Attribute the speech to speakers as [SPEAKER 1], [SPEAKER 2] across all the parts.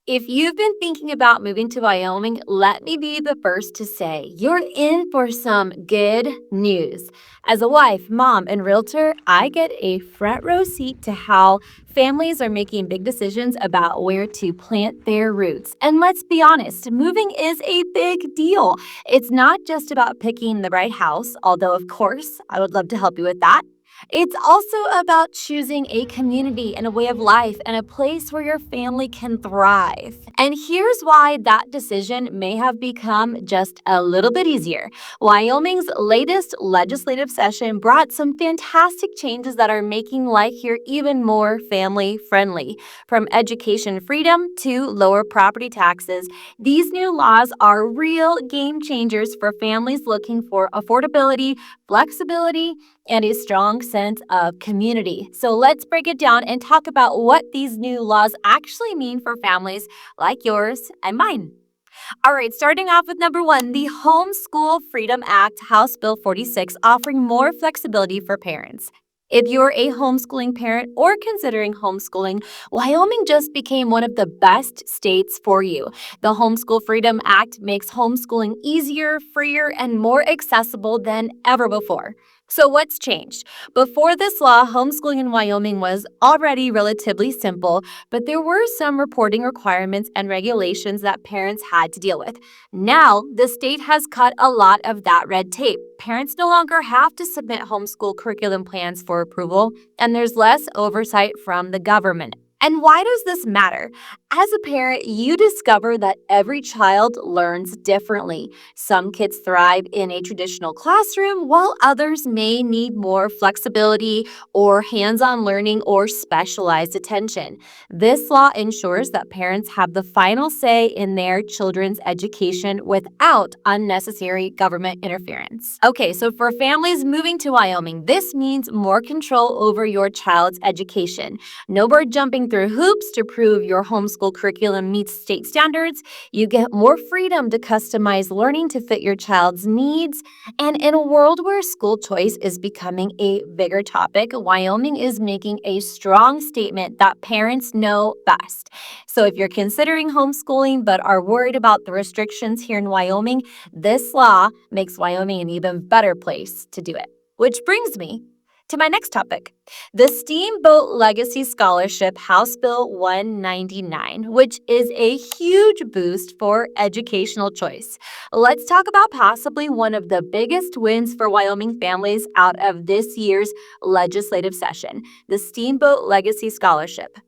[SPEAKER 1] If you've been thinking about moving to Wyoming, let me be the first to say you're in for some good news. As a wife, mom, and realtor, I get a front row seat to how families are making big decisions about where to plant their roots. And let's be honest, moving is a big deal. It's not just about picking the right house, although, of course, I would love to help you with that. It's also about choosing a community and a way of life and a place where your family can thrive. And here's why that decision may have become just a little bit easier. Wyoming's latest legislative session brought some fantastic changes that are making life here even more family friendly. From education freedom to lower property taxes, these new laws are real game changers for families looking for affordability, flexibility, and a strong sense of community. So let's break it down and talk about what these new laws actually mean for families like yours and mine. All right, starting off with number one, the Homeschool Freedom Act, House Bill 46, offering more flexibility for parents. If you're a homeschooling parent or considering homeschooling, Wyoming just became one of the best states for you. The Homeschool Freedom Act makes homeschooling easier, freer, and more accessible than ever before. So what's changed? Before this law, homeschooling in Wyoming was already relatively simple, but there were some reporting requirements and regulations that parents had to deal with. Now, the state has cut a lot of that red tape. Parents no longer have to submit homeschool curriculum plans for approval, and there's less oversight from the government. And why does this matter? As a parent, you discover that every child learns differently. Some kids thrive in a traditional classroom, while others may need more flexibility or hands-on learning or specialized attention. This law ensures that parents have the final say in their children's education without unnecessary government interference. Okay, so for families moving to Wyoming, this means more control over your child's education. No more jumping through hoops to prove your homeschool curriculum meets state standards. You get more freedom to customize learning to fit your child's needs. And in a world where school choice is becoming a bigger topic, Wyoming is making a strong statement that parents know best. So if you're considering homeschooling but are worried about the restrictions here in Wyoming, this law makes Wyoming an even better place to do it. Which brings me to my next topic, the Steamboat Legacy Scholarship, House Bill 199, which is a huge boost for educational choice. Let's talk about possibly one of the biggest wins for Wyoming families out of this year's legislative session, the Steamboat Legacy Scholarship.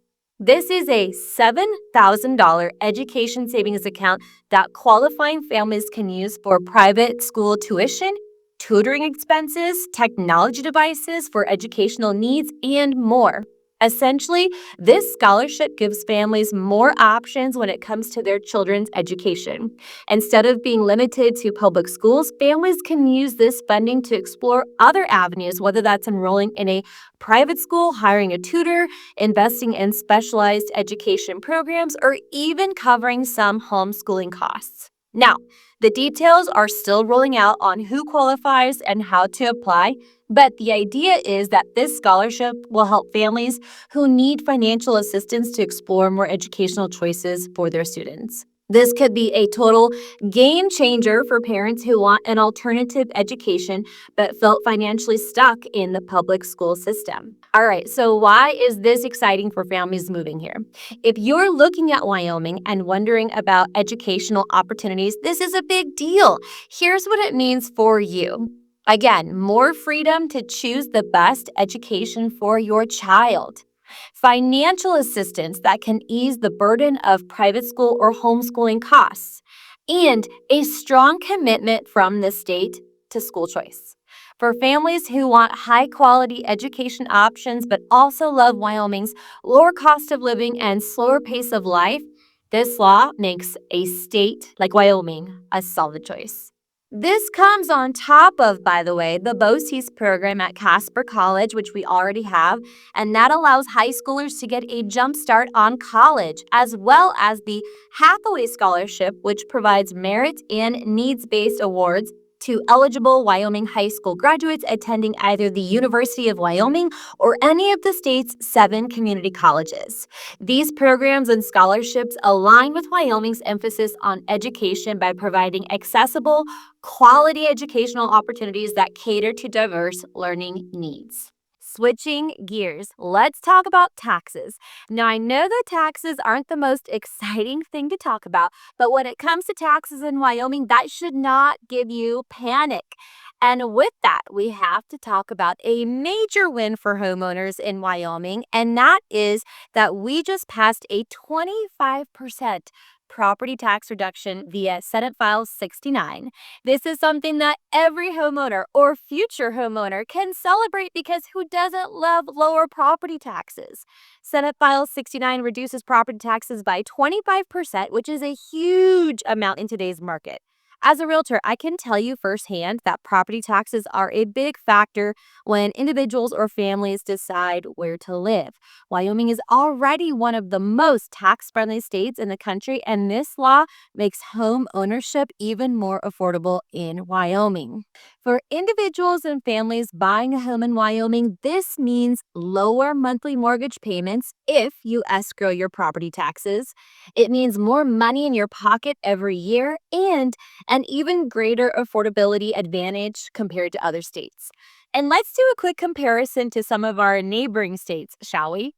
[SPEAKER 1] This is a $7,000 education savings account that qualifying families can use for private school tuition, tutoring expenses, technology devices for educational needs, and more. Essentially, this scholarship gives families more options when it comes to their children's education. Instead of being limited to public schools, families can use this funding to explore other avenues, whether that's enrolling in a private school, hiring a tutor, investing in specialized education programs, or even covering some homeschooling costs. Now, the details are still rolling out on who qualifies and how to apply, but the idea is that this scholarship will help families who need financial assistance to explore more educational choices for their students. This could be a total game changer for parents who want an alternative education but felt financially stuck in the public school system. All right, so why is this exciting for families moving here? If you're looking at Wyoming and wondering about educational opportunities, this is a big deal. Here's what it means for you. Again, more freedom to choose the best education for your child. Financial assistance that can ease the burden of private school or homeschooling costs. And a strong commitment from the state to school choice. For families who want high-quality education options but also love Wyoming's lower cost of living and slower pace of life, this law makes a state like Wyoming a solid choice. This comes on top of, by the way, the BOCES program at Casper College, which we already have, and that allows high schoolers to get a jump start on college, as well as the Hathaway Scholarship, which provides merit and needs-based awards to eligible Wyoming high school graduates attending either the University of Wyoming or any of the state's 7 community colleges. These programs and scholarships align with Wyoming's emphasis on education by providing accessible, quality educational opportunities that cater to diverse learning needs. Switching gears, let's talk about taxes. Now, I know that taxes aren't the most exciting thing to talk about, but when it comes to taxes in Wyoming, that should not give you panic. And with that, we have to talk about a major win for homeowners in Wyoming, and that is that we just passed a 25% property tax reduction via Senate File 69. This is something that every homeowner or future homeowner can celebrate because who doesn't love lower property taxes? Senate File 69 reduces property taxes by 25%, which is a huge amount in today's market. As a realtor, I can tell you firsthand that property taxes are a big factor when individuals or families decide where to live. Wyoming is already one of the most tax-friendly states in the country, and this law makes home ownership even more affordable in Wyoming. For individuals and families buying a home in Wyoming, this means lower monthly mortgage payments if you escrow your property taxes. It means more money in your pocket every year and an even greater affordability advantage compared to other states. And let's do a quick comparison to some of our neighboring states, shall we?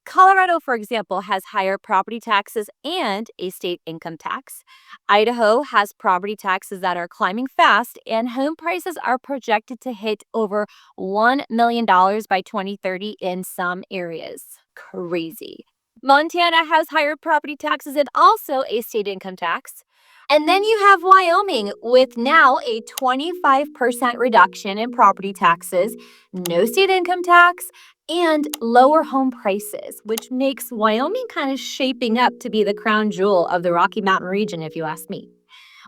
[SPEAKER 1] Colorado, for example, has higher property taxes and a state income tax. Idaho has property taxes that are climbing fast, and home prices are projected to hit over $1 million by 2030 in some areas. Crazy. Montana has higher property taxes and also a state income tax. And then you have Wyoming with now a 25% reduction in property taxes, no state income tax, and lower home prices, which makes Wyoming kind of shaping up to be the crown jewel of the Rocky Mountain region, if you ask me.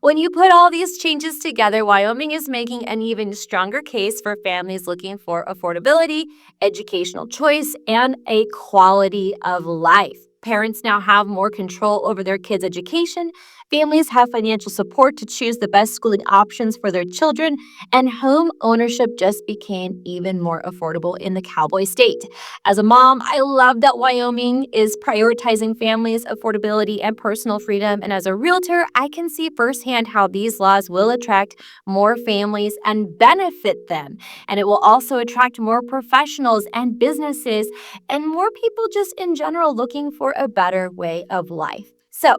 [SPEAKER 1] When you put all these changes together, Wyoming is making an even stronger case for families looking for affordability, educational choice, and a quality of life. Parents now have more control over their kids' education. Families have financial support to choose the best schooling options for their children, and home ownership just became even more affordable in the cowboy state. As a mom, I love that Wyoming is prioritizing families, affordability, and personal freedom. And as a realtor, I can see firsthand how these laws will attract more families and benefit them. And it will also attract more professionals and businesses and more people just in general looking for a better way of life. So,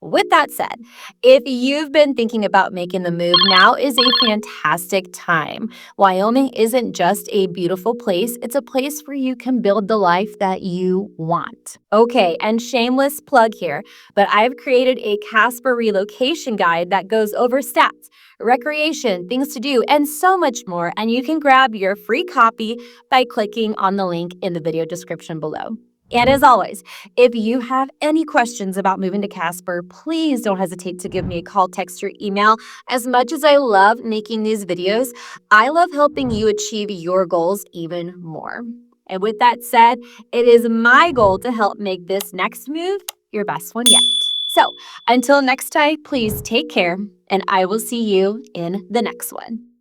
[SPEAKER 1] with that said, if you've been thinking about making the move, now is a fantastic time. Wyoming isn't just a beautiful place, it's a place where you can build the life that you want. Okay, and shameless plug here, but I've created a Casper Relocation guide that goes over stats, recreation, things to do, and so much more. And you can grab your free copy by clicking on the link in the video description below. And as always, if you have any questions about moving to Casper, please don't hesitate to give me a call, text, or email. As much as I love making these videos, I love helping you achieve your goals even more. And with that said, it is my goal to help make this next move your best one yet. So until next time, please take care, and I will see you in the next one.